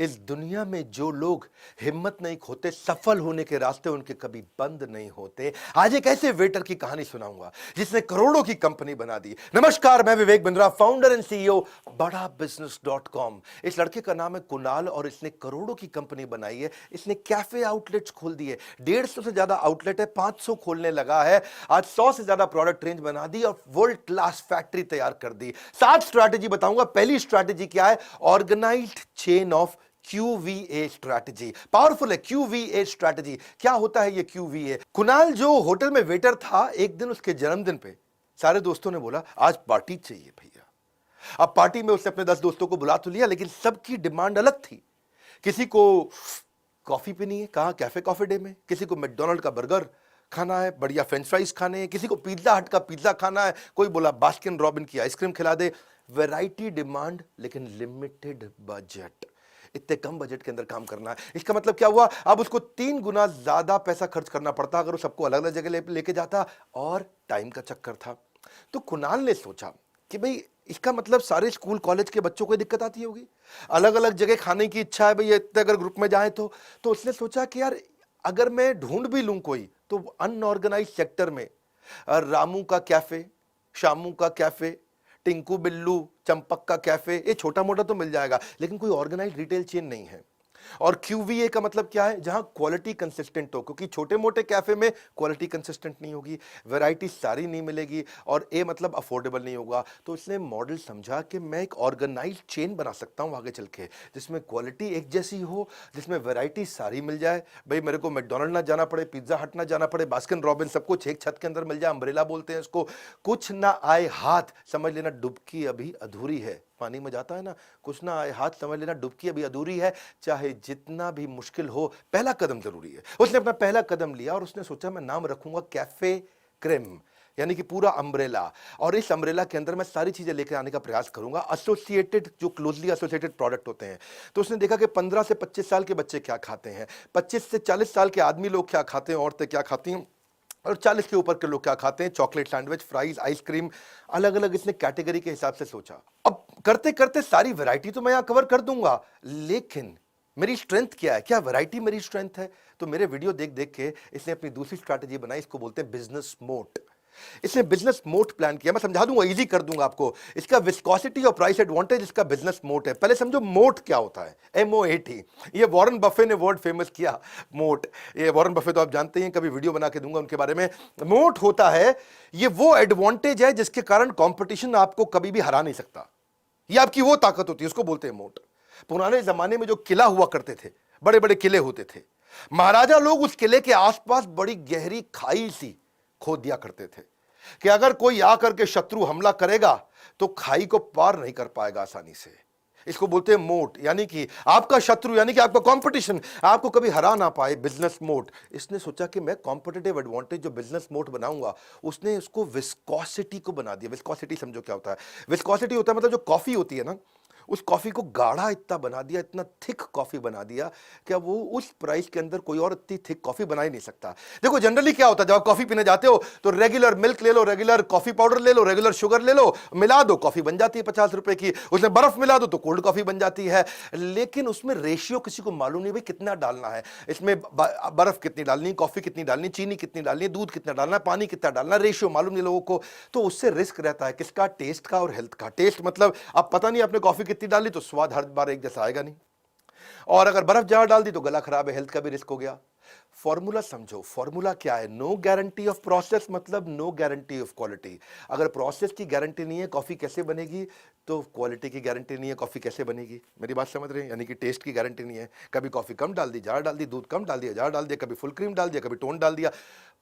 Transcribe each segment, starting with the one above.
इस दुनिया में जो लोग हिम्मत नहीं खोते, सफल होने के रास्ते उनके कभी बंद नहीं होते। आज एक ऐसे वेटर की कहानी सुनाऊंगा जिसने करोड़ों की कंपनी बना दी। नमस्कार, मैं Vivek Bindra, founder and CEO बड़ा बिजनेस .com। इस लड़के का नाम है कुणाल और इसने करोड़ों की कंपनी बनाई है। इसने कैफे आउटलेट्स खोल दिए, 150 से ज्यादा आउटलेट है, 500 खोलने लगा है। आज 100 से ज्यादा प्रोडक्ट रेंज बना दी और वर्ल्ड क्लास फैक्ट्री तैयार कर दी। 7 स्ट्रैटेजी बताऊंगा। पहली स्ट्रैटेजी क्या है? Organised chain of QVA strategy. Powerful है QVA स्ट्रैटेजी। क्या होता है ये QVA? कुणाल जो होटल में वेटर था, एक दिन उसके जन्मदिन पे सारे दोस्तों ने बोला आज पार्टी चाहिए भैया। अब पार्टी में उसने अपने 10 दोस्तों को बुला तो लिया, लेकिन सबकी डिमांड अलग थी। किसी को कॉफी पीनी है, कहा कैफे कॉफी डे में। किसी को मैकडॉनल्ड का बर्गर खाना है, बढ़िया फ्रेंच फ्राइज खाने हैं। किसी को पिज्जा हट का पिज्जा खाना है। कोई बोला बास्किन रॉबिन की आइसक्रीम खिला दे। वैरायटी डिमांड, लेकिन लिमिटेड बजट। इतने कम बजट के अंदर काम करना है। इसका मतलब क्या हुआ? अब उसको 3 गुना ज्यादा पैसा खर्च करना पड़ता अगर वो सबको अलग अलग जगह लेके जाता, और टाइम का चक्कर था। तो कुणाल ने सोचा कि भाई इसका मतलब सारे स्कूल कॉलेज के बच्चों को दिक्कत आती होगी, अलग अलग जगह खाने की इच्छा है भाई, इतने अगर ग्रुप में जाए तो उसने सोचा कि यार अगर मैं ढूंढ भी लूं कोई, तो अनऑर्गेनाइज सेक्टर में रामू का कैफे, शामू का कैफे, टिंकू बिल्लू, चंपक का कैफे, ये छोटा मोटा तो मिल जाएगा, लेकिन कोई ऑर्गेनाइज रिटेल चेन नहीं है। और QVA का मतलब क्या है? जहां क्वालिटी कंसिस्टेंट हो, क्योंकि छोटे मोटे कैफे में क्वालिटी कंसिस्टेंट नहीं होगी, वैरायटी सारी नहीं मिलेगी, और ए मतलब अफोर्डेबल नहीं होगा। तो इसने मॉडल समझा कि मैं एक ऑर्गेनाइज्ड चेन बना सकता हूं आगे चल के, जिसमें क्वालिटी एक जैसी हो, जिसमें वैरायटी सारी मिल जाए। भाई मेरे को मैकडॉनल्ड ना जाना पड़े, पिज्जा हट ना जाना पड़े, बास्किन रॉबिन, सब कुछ एक छत के अंदर मिल जाए। अम्ब्रेला बोलते हैं इसको। कुछ ना आए हाथ, समझ लेना डुबकी अभी अधूरी है। पानी में जाता है ना, कुछ ना आए हाथ, समझ लेना डुबकी अभी अधूरी है। चाहे जितना भी मुश्किल हो, पहला कदम जरूरी है। उसने अपना पहला कदम लिया और उसने सोचा मैं नाम रखूंगा कैफे क्रेम, यानी कि पूरा अम्ब्रेला। और इस अम्ब्रेला के अंदर मैं सारी चीजें लेकर आने का प्रयास करूंगा, एसोसिएटेड, जो क्लोजली एसोसिएटेड प्रोडक्ट होते हैं। तो उसने देखा कि 15 से 25 साल के बच्चे क्या खाते हैं, 25 से 40 साल के आदमी लोग क्या खाते हैं, औरतें क्या खाती हैं, और 40 के ऊपर के लोग क्या खाते हैं, चॉकलेट सैंडविच, फ्राइज, आइसक्रीम, अलग अलग इसने कैटेगरी के हिसाब से सोचा। अब करते करते सारी वैरायटी तो मैं यहां कवर कर दूंगा, लेकिन मेरी स्ट्रेंथ क्या है? क्या वैरायटी मेरी स्ट्रेंथ है? तो मेरे वीडियो देख देख के इसने अपनी दूसरी स्ट्रैटेजी बनाई, इसको बोलते हैं बिजनेस मोट। इसने बिजनेस मोट प्लान किया। मैं समझा दूंगा, इजी कर दूंगा आपको। इसका विस्कोसिटी और प्राइस एडवांटेज, इसका बिजनेस मोट है। पहले समझो मोट क्या होता है, MOAT। ये वॉरेन बफे ने वर्ड फेमस किया, मोट। ये वॉरेन बफे तो आप जानते हैं, कभी वीडियो बना के दूंगा उनके बारे में। मोट होता है, ये वो एडवांटेज है जिसके कारण कंपटीशन आपको कभी भी हरा नहीं सकता। ये आपकी वो ताकत होती है, उसको बोलते हैं मोट। पुराने जमाने में जो किला हुआ करते थे, बड़े बड़े किले होते थे, महाराजा लोग उस किले के आसपास बड़ी गहरी खाई सी खोद दिया करते थे कि अगर कोई आकर के शत्रु हमला करेगा तो खाई को पार नहीं कर पाएगा आसानी से। इसको बोलते हैं मोट, यानी कि आपका शत्रु, यानी कि आपका कंपटीशन आपको कभी हरा ना पाए, बिजनेस मोट। इसने सोचा कि मैं कॉम्पिटिटिव एडवांटेज जो बिजनेस मोट बनाऊंगा, उसने उसको विस्कोसिटी को बना दिया। विस्कोसिटी समझो क्या होता है? विस्कोसिटी होता है मतलब जो कॉफी होती है ना, उस कॉफी को गाढ़ा इतना बना दिया, इतना थिक कॉफी बना दिया कि वो उस प्राइस के अंदर कोई और इतनी थिक कॉफी बना ही नहीं सकता। देखो जनरली क्या होता है, जब आप कॉफी पीने जाते हो तो रेगुलर मिल्क ले लो, रेगुलर कॉफी पाउडर ले लो, रेगुलर शुगर ले लो, मिला दो, कॉफी बन जाती है 50 रुपए की। उसमें बर्फ मिला दो तो कोल्ड कॉफी बन जाती है। लेकिन उसमें रेशियो किसी को मालूम नहीं भाई कितना डालना है, इसमें बर्फ कितनी डालनी, कॉफी कितनी डालनी, चीनी कितनी डालनी, दूध कितना डालना, पानी कितना डालना, रेशियो मालूम नहीं लोगों को। तो उससे रिस्क रहता है किसका? टेस्ट का और हेल्थ का। टेस्ट मतलब अब पता नहीं आपने कॉफी कितनी डाली तो स्वाद हर बार एक जैसा आएगा नहीं, और अगर बर्फ ज्यादा डाल दी तो गला खराब है, हेल्थ का भी रिस्क हो गया। फॉर्मूला समझो, फॉर्मूला क्या है? नो गारंटी ऑफ प्रोसेस मतलब नो गारंटी ऑफ क्वालिटी। अगर प्रोसेस की गारंटी नहीं है, कॉफी कैसे बनेगी? तो क्वालिटी की गारंटी नहीं है, कॉफी कैसे बनेगी? मेरी बात समझ रहे हैं? यानी कि टेस्ट की गारंटी नहीं है। कभी कॉफी कम डाल दी, ज्यादा डाल दी, दूध कम डाल दिया, ज्यादा डाल दिया, कभी फुल क्रीम डाल दिया, कभी टोन डाल दिया।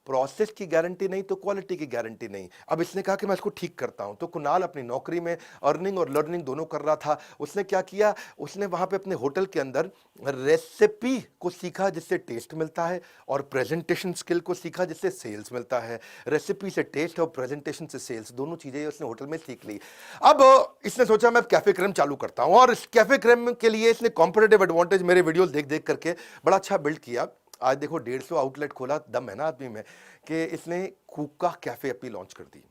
प्रोसेस की गारंटी नहीं तो क्वालिटी की गारंटी नहीं। अब इसने कहा कि मैं इसको ठीक करता हूं। तो कुणाल अपनी नौकरी में अर्निंग और लर्निंग दोनों कर रहा था। उसने क्या किया? उसने वहां पे अपने होटल के अंदर रेसिपी को सीखा जिससे टेस्ट मिलता है, और प्रेजेंटेशन स्किल को सीखा जिससे सेल्स मिलता है। रेसिपी से टेस्ट और प्रेजेंटेशन से सेल्स, दोनों चीजें उसने होटल में सीख ली। अब इसने सोचा मैं कैफे क्रेम चालू करता हूं, और इस कैफे क्रेम के लिए इसने कॉम्पिटिटिव एडवांटेज मेरे वीडियोस देख देख करके बड़ा अच्छा बिल्ड किया। आज देखो 150 आउटलेट खोला, दम है ना आदमी में, कि इसने कूका कैफे अपनी लॉन्च कर दी।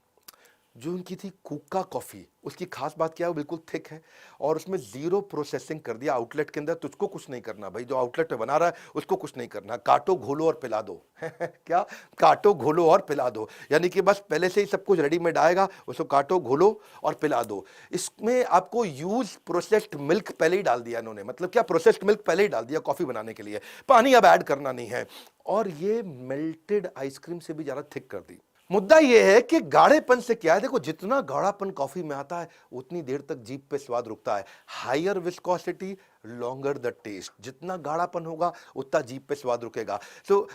जो उनकी थी कुका कॉफ़ी, उसकी खास बात क्या है, वो बिल्कुल थिक है और उसमें ज़ीरो प्रोसेसिंग कर दिया आउटलेट के अंदर। तुझको कुछ नहीं करना भाई, जो आउटलेट पे बना रहा है उसको कुछ नहीं करना, काटो घोलो और पिला दो क्या, काटो घोलो और पिला दो, यानी कि बस पहले से ही सब कुछ रेडीमेड आएगा, उसको काटो घोलो और पिला दो। इसमें आपको यूज प्रोसेस्ड मिल्क पहले ही डाल दिया इन्होंने, मतलब क्या, प्रोसेस्ड मिल्क पहले ही डाल दिया कॉफ़ी बनाने के लिए, पानी अब ऐड करना नहीं है, और ये मेल्टेड आइसक्रीम से भी ज़्यादा थिक कर दी। मुद्दा यह है कि गाढ़ेपन से क्या है, देखो जितना गाढ़ापन कॉफी में आता है उतनी देर तक जीभ पे स्वाद रुकता है। Higher viscosity, longer the taste, जितना गाढ़ापन होगा उतना जीभ पे स्वाद रुकेगा। तो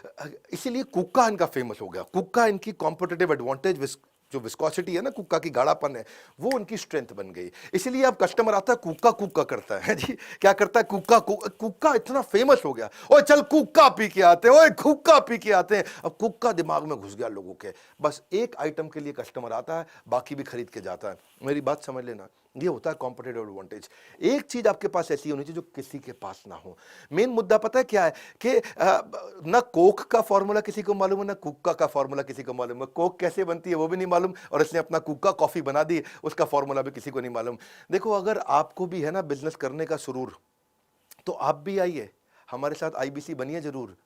इसीलिए कुक्का इनका फेमस हो गया। कुक्का इनकी कॉम्पिटिटिव एडवांटेज, जो विस्कोसिटी है ना, कुक्का की गाढ़ापन है, वो उनकी स्ट्रेंथ बन गई। इसीलिए अब कस्टमर आता है कुक्का कुक्का करता है जी, क्या करता है, कुक्का कुक्का इतना फेमस हो गया, ओए चल कुक्का पी के आते हैं, ओए कुक्का पी के आते हैं। अब कुक्का दिमाग में घुस गया लोगों के, बस एक आइटम के लिए कस्टमर आता है, बाकी भी खरीद के जाता है। मेरी बात समझ लेना, ये होता है कॉम्पिटिटिव एडवांटेज। एक चीज आपके पास ऐसी होनी चाहिए जो किसी के पास ना हो। मेन मुद्दा पता है क्या है कि ना कोक का फॉर्मूला किसी को मालूम है, ना कुक्का का फॉर्मूला किसी को मालूम है। कोक कैसे बनती है वो भी नहीं मालूम, और इसने अपना कुक्का कॉफी बना दी, उसका फॉर्मूला भी किसी को नहीं मालूम। देखो, अगर आपको भी है ना बिजनेस करने का सुरूर, तो आप भी आइए हमारे साथ, आईबीसी बनिए जरूर।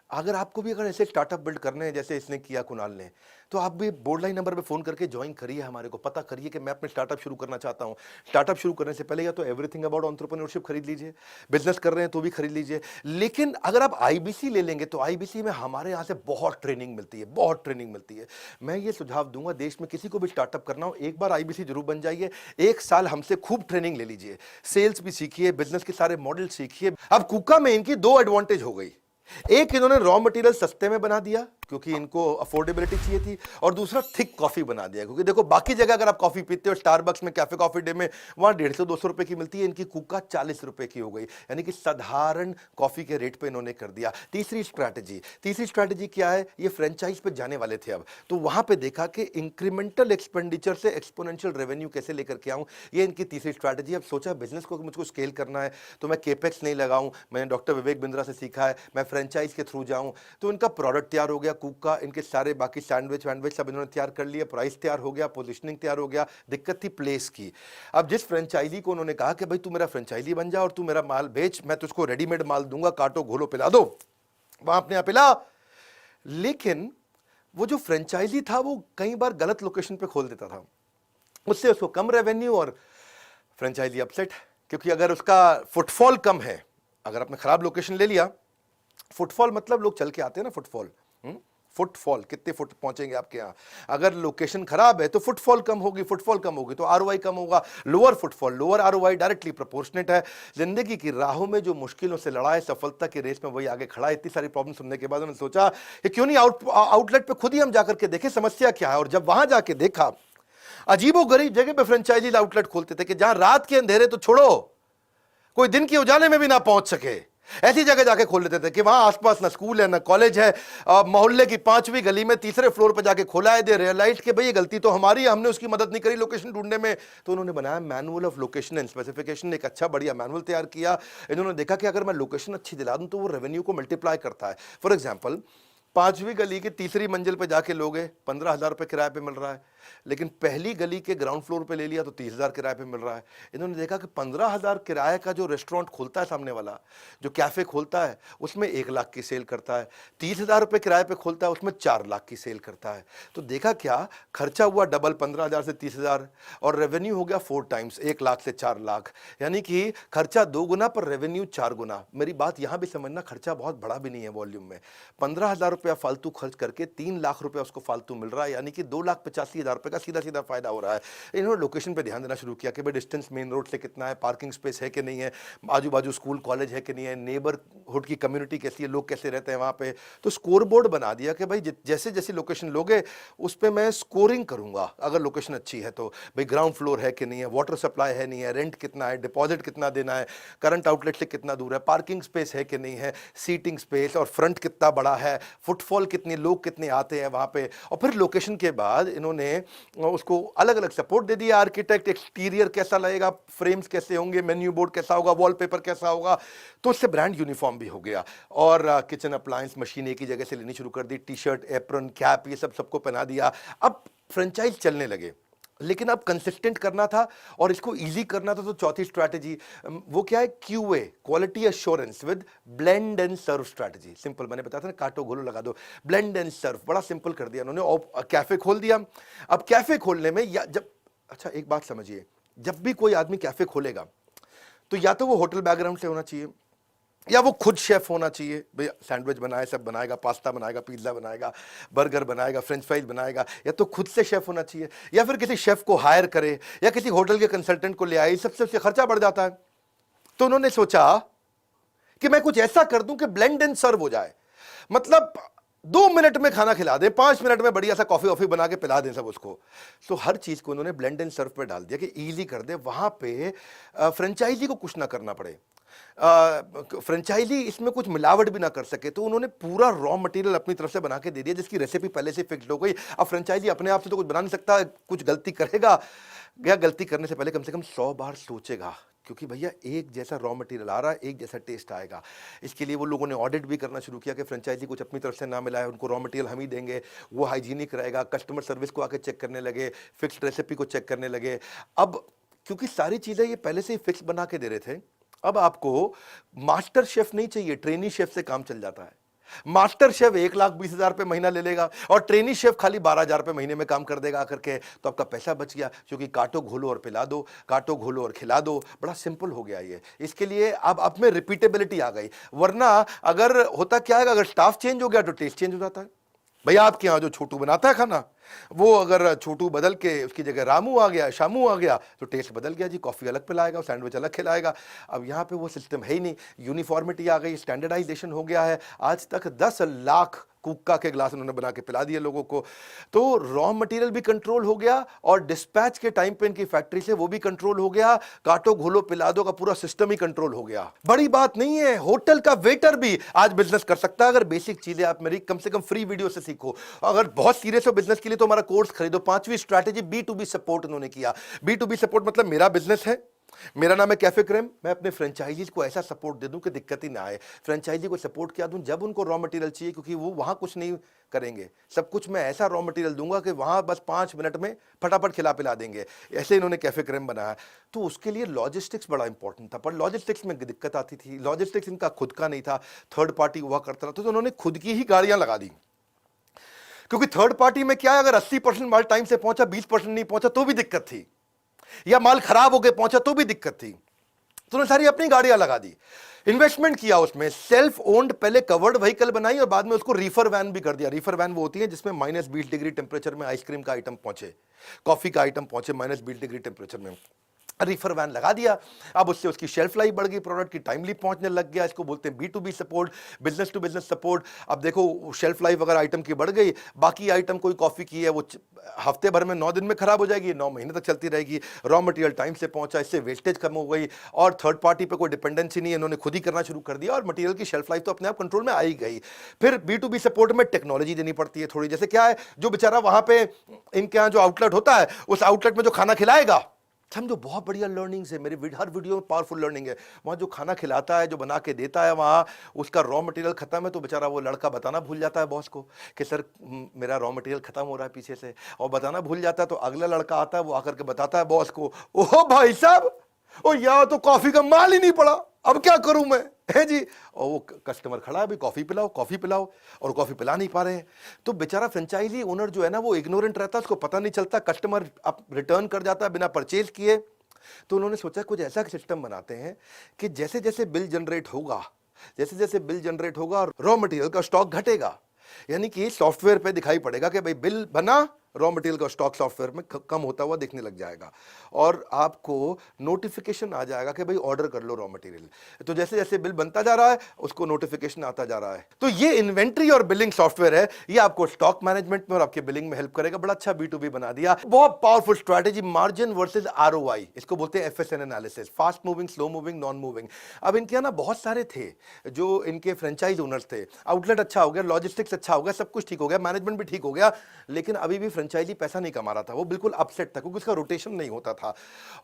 अगर आपको भी ऐसे स्टार्टअप बिल्ड करने हैं जैसे इसने किया कुणाल ने, तो आप भी बोर्ड लाइन नंबर पे फोन करके ज्वाइन करिए, हमारे को पता करिए कि मैं अपने स्टार्टअप शुरू करना चाहता हूं। स्टार्टअप शुरू करने से पहले या तो एवरीथिंग अबाउट एंटरप्रेन्योरशिप खरीद लीजिए, बिजनेस कर रहे हैं तो भी खरीद लीजिए। लेकिन अगर आप आईबीसी ले लेंगे तो आईबीसी में हमारे यहाँ से बहुत ट्रेनिंग मिलती है, बहुत ट्रेनिंग मिलती है। मैं ये सुझाव दूंगा, देश में किसी को भी स्टार्टअप करना हो, एक बार आईबीसी जरूर बन जाइए, एक साल हमसे खूब ट्रेनिंग ले लीजिए, सेल्स भी सीखिए, बिजनेस के सारे मॉडल सीखिए। अब कुका में इनकी दो एडवांटेज हो गई, एक इन्होंने रॉ मटेरियल सस्ते में बना दिया क्योंकि इनको अफोर्डेबिलिटी चाहिए थी, और दूसरा थिक कॉफी बना दिया, क्योंकि देखो बाकी जगह अगर आप कॉफी पीते हो स्टारबक्स में, कैफे कॉफी डे में, वहां 150-200 रुपए की मिलती है, इनकी कुका 40 रुपए की हो गई, यानी कि साधारण कॉफी के रेट पे इन्होंने कर दिया। तीसरी स्ट्रैटेजी क्या है, ये फ्रेंचाइज पे जाने वाले थे अब, तो वहां पे देखा कि इंक्रीमेंटल एक्सपेंडिचर से एक्सपोनेंशियल रेवेन्यू कैसे लेकर के आऊं, ये इनकी तीसरी स्ट्रैटेजी। अब सोचा बिजनेस को मुझको स्केल करना है तो मैं केपेक्स नहीं लगाऊं, मैंने डॉक्टर विवेक बिंद्रा से सीखा है, मैं फ्रेंचाइज के थ्रू जाऊं। तो इनका प्रोडक्ट तैयार हो गया कुक्का, इनके सारे बाकी सैंडविच सब इन्होंने तैयार कर लिए, प्राइस तैयार हो गया, पोजीशनिंग तैयार हो गया, दिक्कत थी प्लेस की। अब जिस फ्रेंचाइजी को उन्होंने कहा कि भाई तू मेरा फ्रेंचाइजी बन जा और तू मेरा माल बेच, मैं तुझको रेडीमेड माल दूंगा, काटो घोलो पिला दो, वहां अपने यहां पिला। लेकिन वो जो फ्रेंचाइजी था वो कई बार गलत लोकेशन पे खोल देता था, उससे उसको कम रेवेन्यू और फ्रेंचाइजी अपसेट, क्योंकि अगर उसका फुटफॉल कम है, अगर आपने खराब लोकेशन ले लिया, फुटफॉल मतलब लोग चल के आते हैं ना, फुटफॉल कितने फुट पहुंचेंगे आपके यहां, अगर लोकेशन खराब है तो फुटफॉल कम होगी तो आरओआई कम होगा, lower footfall lower ROI directly proportionate है। जिंदगी की राहों में जो मुश्किलों से लड़ा है, सफलता की रेस में वही आगे खड़ा है। इतनी सारी प्रॉब्लम सुनने के बाद उन्होंने सोचा कि क्यों नहीं आउटलेट पे खुद ही हम जाकर के देखें समस्या क्या है। और जब वहां जाके देखा, अजीबो गरीब जगह पे फ्रेंचाइजी आउटलेट खोलते थे कि जहां रात के अंधेरे तो छोड़ो, कोई दिन के उजाले में भी ना पहुंच सके, ऐसी जगह जाके खोल लेते थे कि वहां आसपास ना स्कूल है ना कॉलेज है, मोहल्ले की 5वीं गली में तीसरे फ्लोर पर जाके खोला है। दे रियलाइज कि भाई ये गलती तो हमारी है, हमने उसकी मदद नहीं करी लोकेशन ढूंढने में। तो उन्होंने बनाया manual of location and specification, एक अच्छा बढ़िया मैनुअल तैयार किया। इन्होंने देखा कि अगर मैं लोकेशन अच्छी दिला दूं तो वो रेवेन्यू को मल्टीप्लाई करता है। फॉर एग्जाम्पल, 5वीं गली की तीसरी मंजिल पे जाके लोगे 15,000 रुपए किराए पे मिल रहा है, लेकिन पहली गली के ग्राउंड फ्लोर पे ले लिया तो 30,000 किराए पे मिल रहा है। इन्होंने देखा कि 15,000 किराए का जो रेस्टोरेंट खोलता है सामने वाला, जो कैफे खोलता है, उसमें 1 लाख की सेल करता है, 30,000 रुपए किराए पे खोलता है, उसमें 4 लाख की सेल करता है। तो देखा क्या, खर्चा हुआ डबल, 15,000 से 30,000, और रेवेन्यू हो गया 4 टाइम्स, 1 लाख से 4 लाख, यानी कि खर्चा 2 गुना पर रेवेन्यू 4 गुना। मेरी बात यहां भी समझना, खर्चा बहुत बड़ा भी नहीं है वॉल्यूम में। 15,000 रुपया फालतू खर्च करके 3 लाख रुपया उसको फालतू मिल रहा है, यानी कि 2,85,000 रुपए का सीधा सीधा फायदा हो रहा है। इन्होंने लोकेशन पे ध्यान देना शुरू किया कि भाई डिस्टेंस मेन रोड से कितना है, पार्किंग स्पेस है कि नहीं है, आजू बाजू स्कूल कॉलेज है कि नहीं है, नेबरहुड की कम्युनिटी कैसी है, लोग कैसे रहते हैं वहां पे। तो स्कोर बोर्ड बना दिया कि भाई जैसे जैसी लोकेशन लोगे उस पर मैं स्कोरिंग करूंगा। अगर लोकेशन अच्छी है तो भाई ग्राउंड फ्लोर है कि नहीं है, वाटर सप्लाई है नहीं है, रेंट कितना है, डिपॉजिट कितना देना है, करंट आउटलेट से कितना दूर है, पार्किंग स्पेस है कि नहीं है, सीटिंग स्पेस और फ्रंट कितना बड़ा है, फुटफॉल कितने, लोग कितने आते हैं वहां पे। और फिर लोकेशन के बाद इन्होंने उसको अलग अलग सपोर्ट दे दिया, आर्किटेक्ट, एक्सटीरियर कैसा लगेगा, फ्रेम्स कैसे होंगे, मेन्यू बोर्ड कैसा होगा, वॉलपेपर कैसा होगा। तो उससे ब्रांड यूनिफॉर्म भी हो गया। और किचन अप्लायंस मशीन एक ही जगह से लेनी शुरू कर दी, टी शर्ट, एप्रन, कैप, ये सब सबको पहना दिया। अब फ्रेंचाइज चलने लगे। लेकिन अब कंसिस्टेंट करना था और इसको इजी करना था, तो चौथी स्ट्रैटेजी वो क्या है, QA, quality assurance with blend and serve strategy. Simple, मैंने बताया था ना, काटो घोलो लगा दो, ब्लेंड एंड सर्व, बड़ा सिंपल कर दिया उन्होंने और कैफे खोल दिया। अब कैफे खोलने में या जब, अच्छा एक बात समझिए, जब भी कोई आदमी कैफे खोलेगा तो या तो वो होटल बैकग्राउंड से होना चाहिए, या वो खुद शेफ होना चाहिए, भैया सैंडविच बनाए, सब बनाएगा, पास्ता बनाएगा, पिज्ज़ा बनाएगा, बर्गर बनाएगा, फ्रेंच फ्राइज बनाएगा, या तो खुद से शेफ होना चाहिए, या फिर किसी शेफ को हायर करे, या किसी होटल के कंसल्टेंट को ले आए, सबसे खर्चा बढ़ जाता है। तो उन्होंने सोचा कि मैं कुछ ऐसा कर दूं कि ब्लेंड एंड सर्व हो जाए, मतलब 2 मिनट में खाना खिला दें, 5 मिनट में बढ़िया सा कॉफी वॉफी बना के पिला दें सब उसको। तो हर चीज को उन्होंने ब्लेंड एंड सर्व पे डाल दिया कि इजी कर दे, वहां पे फ्रेंचाइजी को कुछ ना करना पड़े, फ्रेंचाइजी इसमें कुछ मिलावट भी ना कर सके। तो उन्होंने पूरा रॉ मटेरियल अपनी तरफ से बना के दे दिया, जिसकी रेसिपी पहले से फिक्स्ड हो गई। अब फ्रेंचाइजी अपने आप से तो कुछ बना नहीं सकता, कुछ गलती करेगा, या गलती करने से पहले कम से कम 100 बार सोचेगा, क्योंकि भैया एक जैसा रॉ मटेरियल आ रहा है, एक जैसा टेस्ट आएगा। इसके लिए वो लोगों ने ऑडिट भी करना शुरू किया कि फ्रेंचाइजी कुछ अपनी तरफ से ना मिला है, उनको रॉ मटेरियल हम ही देंगे, वो हाइजीनिक रहेगा। कस्टमर सर्विस को आके चेक करने लगे, फिक्स्ड रेसिपी को चेक करने लगे। अब क्योंकि सारी चीज़ें ये पहले से ही फिक्स बना के दे रहे थे, अब आपको मास्टर शेफ नहीं चाहिए, ट्रेनी शेफ से काम चल जाता है। मास्टर शेफ 1,20,000 रुपये महीना ले लेगा और ट्रेनी शेफ खाली 12,000 रुपये महीने में काम कर देगा आकर के, तो आपका पैसा बच गया, क्योंकि काटो घोलो और पिला दो, काटो घोलो और खिला दो, बड़ा सिंपल हो गया ये। इसके लिए अब आप में रिपीटेबिलिटी आ गई, वरना अगर होता क्या है, अगर स्टाफ चेंज हो गया तो टेस्ट चेंज हो जाता है। भैया आपके यहाँ जो छोटू बनाता है खाना, वो अगर छोटू बदल के उसकी जगह रामू आ गया, शामू आ गया, तो टेस्ट बदल गया जी, कॉफ़ी अलग पिलाएगा, सैंडविच अलग खिलाएगा। अब यहाँ पे वो सिस्टम है ही नहीं, यूनिफॉर्मिटी आ गई, स्टैंडर्डाइजेशन हो गया है। आज तक 10 लाख कुक्का के ग्लास उन्होंने बना के पिला दिए लोगों को। तो रॉ मटेरियल भी कंट्रोल हो गया और डिस्पैच के टाइम पे इनकी फैक्ट्री से वो भी कंट्रोल हो गया, काटो घोलो पिला दो का पूरा सिस्टम ही कंट्रोल हो गया। बड़ी बात नहीं है, होटल का वेटर भी आज बिजनेस कर सकता है, अगर बेसिक चीजें आप मेरी कम से कम फ्री वीडियो से सीखो। अगर बहुत सीरियस हो बिजनेस के लिए तो हमारा कोर्स खरीदो। 5वीं स्ट्रैटेजी B2B सपोर्ट उन्होंने किया। B2B सपोर्ट मतलब मेरा बिजनेस है, मेरा नाम है कैफे क्रेम, मैं अपने फ्रेंचाइजीज को ऐसा सपोर्ट दे दूं कि दिक्कत ही ना आए। फ्रेंचाइजी को सपोर्ट क्या दूं, जब उनको रॉ मटेरियल चाहिए, क्योंकि वो वहां कुछ नहीं करेंगे, सब कुछ मैं ऐसा रॉ मटेरियल दूंगा कि वहां बस 5 मिनट में फटाफट खिला पिला देंगे। ऐसे इन्होंने कैफे क्रेम बनाया। तो उसके लिए लॉजिस्टिक्स बड़ा इंपॉर्टेंट था, पर लॉजिस्टिक्स में दिक्कत आती थी, लॉजिस्टिक्स इनका खुद का नहीं था, थर्ड पार्टी हुआ करता था। तो उन्होंने खुद की ही गाड़ियां लगा दी, क्योंकि थर्ड पार्टी में क्या है, अगर 80% माल टाइम से पहुंचा, 20% नहीं पहुंचा तो भी दिक्कत थी, या माल खराब होकर पहुंचा तो भी दिक्कत थी। तो उन्होंने सारी अपनी गाड़ियां लगा दी, इन्वेस्टमेंट किया उसमें, सेल्फ ओन्ड पहले कवर्ड व्हीकल बनाई और बाद में उसको रीफर वैन भी कर दिया। रीफर वैन वो होती है जिसमें -20 डिग्री टेम्परेचर में आइसक्रीम का आइटम पहुंचे, कॉफी का आइटम पहुंचे -20 डिग्री टेम्परेचर में, रीफर वैन लगा दिया। अब उससे उसकी शेल्फ लाइफ बढ़ गई, प्रोडक्ट की टाइमली पहुंचने लग गया। इसको बोलते हैं B2B support, business to business support. अब देखो शेल्फ लाइफ अगर आइटम की बढ़ गई, बाकी आइटम कोई कॉफी की है वो हफ्ते भर में 9 दिन में खराब हो जाएगी, 9 महीने तक चलती रहेगी। रॉ मटेरियल टाइम से पहुंचा, इससे वेस्टेज कम हो गई और थर्ड पार्टी पे कोई डिपेंडेंसी नहीं, इन्होंने खुद ही करना शुरू कर दिया और मटेरियल की शेल्फ लाइफ तो अपने आप कंट्रोल में आई गई। फिर B2B सपोर्ट में टेक्नोलॉजी देनी पड़ती है थोड़ी, जैसे क्या है, जो बेचारा वहां पे इनके यहाँ जो आउटलेट होता है, उस आउटलेट में जो खाना खिलाएगा, समझो बहुत बढ़िया लर्निंग्स है, मेरे हर वीडियो में पावरफुल लर्निंग है। वहाँ जो खाना खिलाता है, जो बना के देता है, वहाँ उसका रॉ मटेरियल खत्म है तो बेचारा वो लड़का बताना भूल जाता है बॉस को कि सर मेरा रॉ मटेरियल खत्म हो रहा है पीछे से, और बताना भूल जाता है। तो अगला लड़का आता है, वो आकर के बताता है बॉस को, ओह भाई साहब, ओ यार तो कॉफी का माल ही नहीं पड़ा, अब क्या करूं मैं, है जी। और वो कस्टमर खड़ा है, अभी कॉफी पिलाओ कॉफी पिलाओ, और कॉफी पिला नहीं पा रहे हैं। तो बेचारा फ्रेंचाइजी ओनर जो है ना, वो इग्नोरेंट रहता है, उसको पता नहीं चलता, कस्टमर अब रिटर्न कर जाता है बिना परचेज किए। तो उन्होंने सोचा कुछ ऐसा सिस्टम बनाते हैं कि जैसे जैसे बिल जनरेट होगा, जैसे जैसे बिल जनरेट होगा, रॉ मटेरियल का स्टॉक घटेगा, यानी कि सॉफ्टवेयर पे दिखाई पड़ेगा कि भाई बिल बना, रॉ मटेरियल का स्टॉक सॉफ्टवेयर में कम होता हुआ दिखने लग जाएगा और आपको नोटिफिकेशन आ जाएगा कि भाई ऑर्डर कर लो रॉ मटेरियल। तो जैसे जैसे बिल बनता जा रहा है उसको नोटिफिकेशन आता जा रहा है। तो ये इन्वेंट्री और बिलिंग सॉफ्टवेयर है, ये आपको स्टॉक मैनेजमेंट में और आपके बिलिंग में हेल्प करेगा। बड़ा अच्छा B2B बना दिया, बहुत powerful strategy, margin versus ROI, इसको बोलते हैं FSN analysis, fast moving, slow moving, non moving. अब इनके यहाँ ना बहुत सारे थे जो इनके फ्रेंचाइज ओनर्स थे, आउटलेट अच्छा हो गया, लॉजिस्टिक्स अच्छा हो गया, सब कुछ ठीक हो गया, मैनेजमेंट भी ठीक हो गया, लेकिन अभी भी फ्रेंचाइजी पैसा नहीं कमा रहा था, वो बिल्कुल अपसेट था क्योंकि उसका रोटेशन नहीं होता था।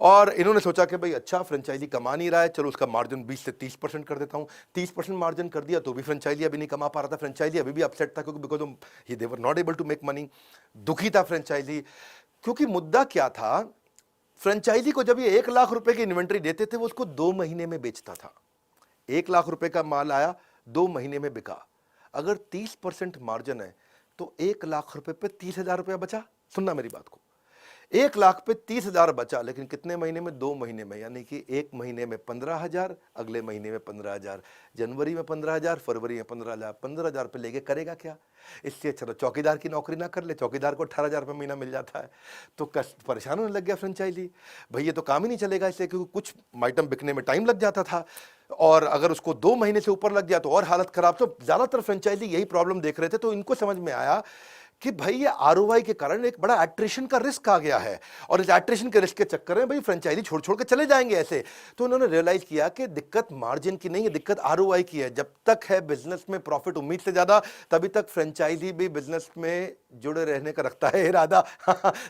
और इन्होंने सोचा कि भाई अच्छा फ्रेंचाइजी कमा नहीं रहा है, चलो उसका मार्जिन 20 से 30% कर देता हूं। 30% मार्जिन कर दिया तो भी फ्रेंचाइजी अभी नहीं कमा पा रहा था, फ्रेंचाइजी अभी भी अपसेट था क्योंकि because they were not able to make money, दुखी था फ्रेंचाइजी। क्योंकि मुद्दा क्या था, फ्रेंचाइजी को जब ये 1 लाख रुपए की इन्वेंट्री देते थे वो उसको 2 महीने में बेचता था। 1 लाख रुपए का माल आया, 2 महीने में बिका। अगर 30% मार्जिन है तो 1 लाख रुपए पे 30,000 रुपया बचा। सुनना मेरी बात को, 1 लाख पे 30,000 बचा, लेकिन कितने महीने में? 2 महीने में। यानी कि 1 महीने में 15,000, अगले महीने में 15,000, जनवरी में 15,000, फरवरी में 15,000। 15,000 पे लेके करेगा क्या? इससे अच्छा तो चौकीदार की नौकरी ना कर ले, चौकीदार को 18,000 रुपये महीना मिल जाता है। तो परेशान होने लग गया फ्रेंचाइजी, भाई ये तो काम ही नहीं चलेगा इससे, क्योंकि कुछ आइटम बिकने में टाइम लग जाता था, और अगर उसको 2 महीने से ऊपर लग गया तो और हालत खराब। तो ज्यादातर फ्रेंचाइजी यही प्रॉब्लम देख रहे थे। तो इनको समझ में आया कि भाई ये आरओआई के कारण एक बड़ा एट्रिशन का रिस्क आ गया है, और इस एट्रिशन के रिस्क के चक्कर में भाई फ्रेंचाइजी छोड़ छोड़ के चले जाएंगे ऐसे। तो उन्होंने रियलाइज किया कि दिक्कत मार्जिन की नहीं है, दिक्कत आरओआई की है। जब तक है बिजनेस में प्रॉफिट उम्मीद से ज्यादा, तभी तक फ्रेंचाइजी भी बिजनेस में जुड़े रहने का रखता है इरादा।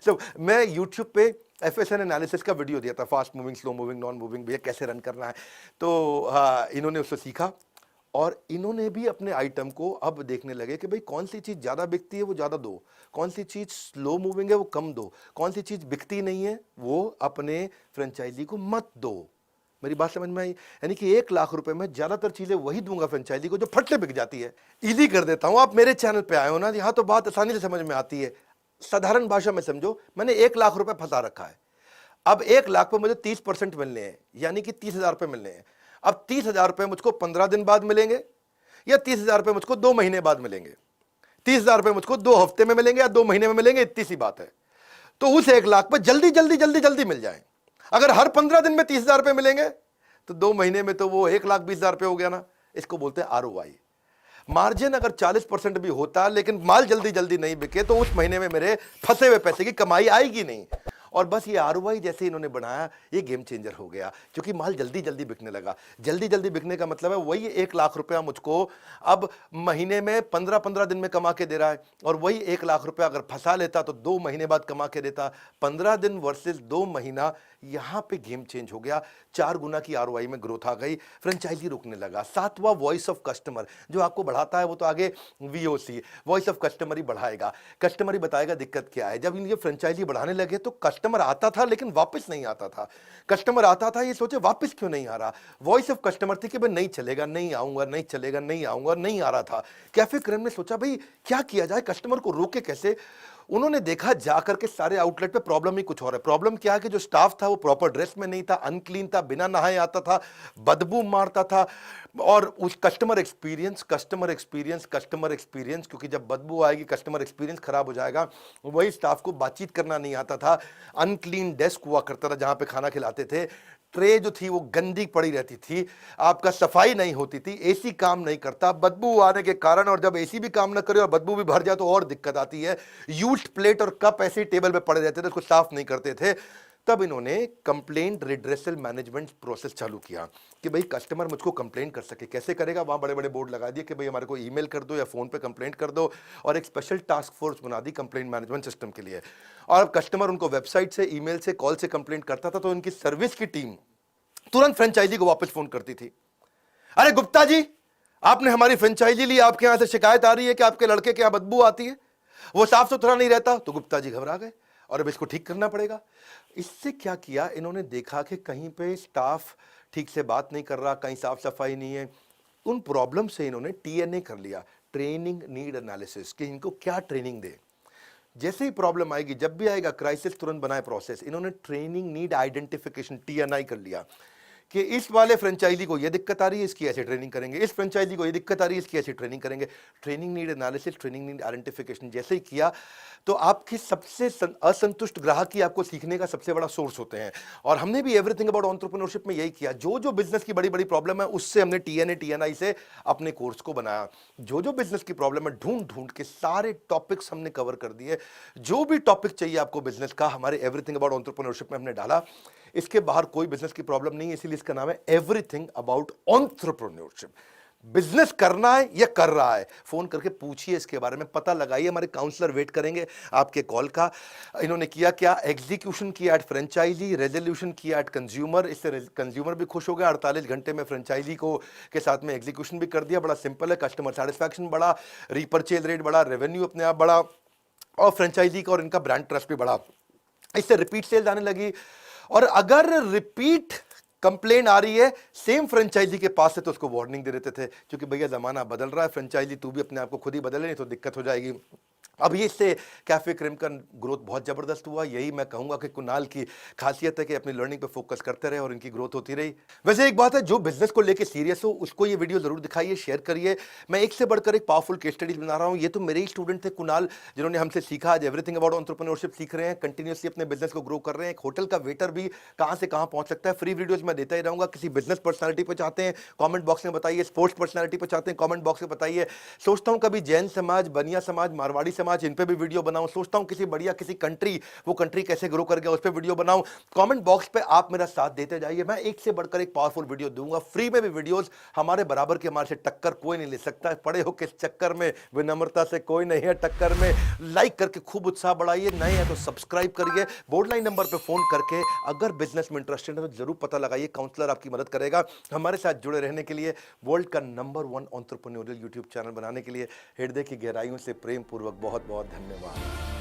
तो मैं यूट्यूब पे FSN एनालिसिस का वीडियो दिया था, fast moving, slow moving, non moving, भैया कैसे रन करना है। तो इन्होंने उससे सीखा, और इन्होंने भी अपने आइटम को अब देखने लगे कि भाई कौन सी चीज ज्यादा बिकती है वो ज्यादा दो, कौन सी चीज स्लो मूविंग है वो कम दो, कौन सी चीज बिकती नहीं है वो अपने फ्रेंचाइजी को मत दो। मेरी बात समझ में आई? यानी कि 1 लाख रुपए में ज्यादातर चीजें वही दूंगा फ्रेंचाइजी को जो फट से बिक जाती है। इजी कर देता हूं, आप मेरे चैनल पे आए हो ना, यहाँ तो बात आसानी से समझ में आती है। साधारण भाषा में समझो, मैंने 1 लाख रुपए फंसा रखा है। अब 1 लाख पे मुझे 30% मिलने हैं, यानी कि 30,000 रुपए मिलने हैं। अब 30,000 रुपए मुझको 15 दिन बाद मिलेंगे, या 30,000 रुपए मुझको 2 महीने बाद मिलेंगे। 30,000 रुपए मुझको 2 हफ्ते में मिलेंगे या 2 महीने में मिलेंगे, इतनी सी बात है। तो उस 1 लाख पे जल्दी जल्दी जल्दी जल्दी मिल जाए। अगर हर 15 दिन में 30,000 रुपए मिलेंगे तो 2 महीने में तो वो 1,20,000 रुपए हो गया ना। इसको बोलते हैं आरओआई। मार्जिन अगर 40% भी होता, लेकिन माल जल्दी जल्दी नहीं बिके, तो उस महीने में मेरे फंसे हुए पैसे की कमाई आएगी नहीं। और बस ये आरओआई जैसे इन्होंने बनाया, ये गेम चेंजर हो गया, क्योंकि माल जल्दी जल्दी बिकने लगा। जल्दी जल्दी बिकने का मतलब है वही 1 लाख रुपया मुझको अब महीने में 15-15 दिन में कमा के दे रहा है, और वही 1 लाख रुपया अगर फंसा लेता तो 2 महीने बाद कमा के देता। 15 दिन वर्सेस 2 महीना, यहां पे गेम चेंज हो गया। 4 गुना की आरओआई में ग्रोथ आ गई, फ्रेंचाइजी रुकने लगा। सातवां वॉइस ऑफ कस्टमर, जो आपको बढ़ाता है वो तो आगे VOC, वॉइस ऑफ कस्टमर ही बढ़ाएगा। कस्टमर ही बताएगा दिक्कत क्या है। जब इनके फ्रेंचाइजी बढ़ाने लगे तो कस्टमर आता था लेकिन वापस नहीं आता था। कस्टमर आता था, ये सोचे वापस क्यों नहीं आ रहा। वॉइस ऑफ कस्टमर थी कि भाई नहीं चलेगा, नहीं आऊंगा, नहीं चलेगा, नहीं आऊंगा, नहीं आ रहा था। कैफे क्रेम ने सोचा भाई क्या किया जाए, कस्टमर को रोके कैसे। उन्होंने देखा जाकर के सारे आउटलेट पे प्रॉब्लम ही कुछ और है। प्रॉब्लम क्या है कि जो स्टाफ था वो प्रॉपर ड्रेस में नहीं था, अनक्लीन था, बिना नहाए आता था, बदबू मारता था। और उस customer experience, customer experience, customer experience, क्योंकि जब बदबू आएगी कस्टमर एक्सपीरियंस खराब हो जाएगा। वही स्टाफ को बातचीत करना नहीं आता था, अनक्लीन डेस्क हुआ करता था जहां पे खाना खिलाते थे, ट्रे जो थी वो गंदी पड़ी रहती थी, आपका सफाई नहीं होती थी, एसी काम नहीं करता बदबू आने के कारण, और जब एसी भी काम ना करे और बदबू भी भर जाए तो और दिक्कत आती है। यूज्ड प्लेट और कप ऐसे ही टेबल पे पड़े रहते थे, उसको साफ नहीं करते थे। तब इन्होंने कंप्लेंट रिड्रेसल मैनेजमेंट प्रोसेस चालू किया कि भाई कस्टमर मुझको कंप्लेन कर सके। कैसे करेगा, वहां बड़े बड़े बोर्ड लगा दिए कि भाई हमारे को ईमेल कर दो या फोन पे कंप्लेंट कर दो, और एक स्पेशल टास्क फोर्स बना दी कंप्लेंट मैनेजमेंट सिस्टम के लिए। और अब कस्टमर उनको वेबसाइट से, ईमेल से, कॉल से कंप्लेंट करता था तो उनकी सर्विस की टीम तुरंत फ्रेंचाइजी को वापस फोन करती थी। अरे गुप्ता जी, आपने हमारी फ्रेंचाइजी ली, आपके यहां से शिकायत आ रही है कि आपके लड़के के यहां बदबू आती है, वो साफ सुथरा नहीं रहता। तो गुप्ता जी घबरा गए और अब इसको ठीक करना पड़ेगा। इससे क्या किया, इन्होंने देखा कि कहीं पे स्टाफ ठीक से बात नहीं कर रहा, कहीं साफ सफाई नहीं है। उन प्रॉब्लम से इन्होंने TNA कर लिया, ट्रेनिंग नीड एनालिसिस, कि इनको क्या ट्रेनिंग दे। जैसे ही प्रॉब्लम आएगी, जब भी आएगा क्राइसिस, तुरंत बनाए प्रोसेस। इन्होंने ट्रेनिंग नीड आइडेंटिफिकेशन TNI कर लिया कि इस वाले फ्रेंचाइजी को ये दिक्कत आ रही है, इसकी ऐसे ट्रेनिंग करेंगे, इस फ्रेंचाइजी को ये दिक्कत आ रही है, इसकी ऐसे ट्रेनिंग करेंगे। Training need analysis, training need identification जैसे ही किया तो आपकी सबसे असंतुष्ट ग्राहक ही आपको सीखने का सबसे बड़ा सोर्स होते हैं। और हमने भी एवरीथिंग अबाउट एंटरप्रेन्योरशिप में यही किया। जो जो बिजनेस की बड़ी बड़ी प्रॉब्लम है उससे हमने TNA TNI से अपने कोर्स को बनाया। जो जो बिजनेस की प्रॉब्लम है ढूंढ ढूंढ के सारे टॉपिक्स हमने कवर कर दिए। जो भी टॉपिक चाहिए आपको बिजनेस का, हमारे एवरीथिंग अबाउट एंटरप्रेन्योरशिप में हमने डाला। इसके बाहर कोई बिजनेस की प्रॉब्लम नहीं है, इसीलिए इसका नाम है एवरीथिंग अबाउट एंटरप्रेन्योरशिप। बिजनेस करना है या कर रहा है, फोन करके पूछिए इसके बारे में, पता लगाइए। हमारे काउंसलर वेट करेंगे आपके कॉल का। इन्होंने किया क्या, एग्जीक्यूशन किया एट फ्रेंचाइजी, रेजोल्यूशन किया एट कंज्यूमर। इससे कंज्यूमर भी खुश हो गया, 48 घंटे में फ्रेंचाइजी को के साथ में एग्जीक्यूशन भी कर दिया। बड़ा सिंपल है, कस्टमर सेटिस्फैक्शन बढ़ा, रीपर्चेज रेट बढ़ा, रेवेन्यू अपने आप बढ़ा, और फ्रेंचाइजी का और इनका ब्रांड ट्रस्ट भी बढ़ा। इससे रिपीट सेल्स आने लगी। और अगर रिपीट कंप्लेन आ रही है सेम फ्रेंचाइजी के पास से, तो उसको वार्निंग दे देते थे, क्योंकि भैया जमाना बदल रहा है, फ्रेंचाइजी तू भी अपने आप को खुद ही बदले, नहीं तो दिक्कत हो जाएगी। अब ये इससे कैफे क्रिम का ग्रोथ बहुत जबरदस्त हुआ। यही मैं कहूंगा कि कुणाल की खासियत है कि अपनी लर्निंग पे फोकस करते रहे और इनकी ग्रोथ होती रही। वैसे एक बात है, जो बिजनेस को लेके सीरियस हो उसको ये वीडियो जरूर दिखाइए, शेयर करिए। मैं एक से बढ़कर एक पावरफुल केस स्टडीज बना रहा हूँ। ये तो मेरे ही स्टूडेंट थे कुणाल, जिन्होंने हमसे सीखा, आज एवरीथिंग अबाउट एंटरप्रेन्योरशिप सीख रहे हैं, कंटिन्यूसली अपने बिजनेस को ग्रो कर रहे हैं। एक होटल का वेटर भी कहां से कहां पहुंच सकता है। फ्री वीडियोस मैं देता ही रहूंगा। किसी बिजनेस पर्सनालिटी पे चाहते हैं कमेंट बॉक्स में बताइए, स्पोर्ट्स पर्सनालिटी पे चाहते हैं कमेंट बॉक्स में बताइए। सोचता हूं कभी जैन समाज, बनिया समाज, मारवाड़ी समाज, इन पे भी वीडियो बनाऊं। सोचता हूं किसी बढ़िया किसी कंट्री, वो कंट्री कैसे ग्रो कर गया, उस पे वीडियो बनाऊं। कमेंट बॉक्स पे आप मेरा साथ देते जाइए, मैं एक से बढ़कर एक पावरफुल वीडियो दूंगा। फ्री में भी वीडियोस, हमारे बराबर के हमारे से टक्कर कोई नहीं ले सकता। पड़े हो किस चक्कर में, विनम्रता से कोई नहीं है टक्कर में। लाइक करके खूब उत्साह बढ़ाइए, नए हैं तो सब्सक्राइब करिए। बोर्ड लाइन नंबर पे फोन करके अगर बिजनेस में इंटरेस्टेड है तो जरूर पता लगाइए, काउंसलर आपकी मदद करेगा। हमारे साथ जुड़े रहने के लिए, वर्ल्ड का नंबर 1 एंटरप्रेन्योरियल यूट्यूब चैनल बनाने के लिए हृदय की गहराइयों से प्रेम पूर्वक बहुत बहुत धन्यवाद।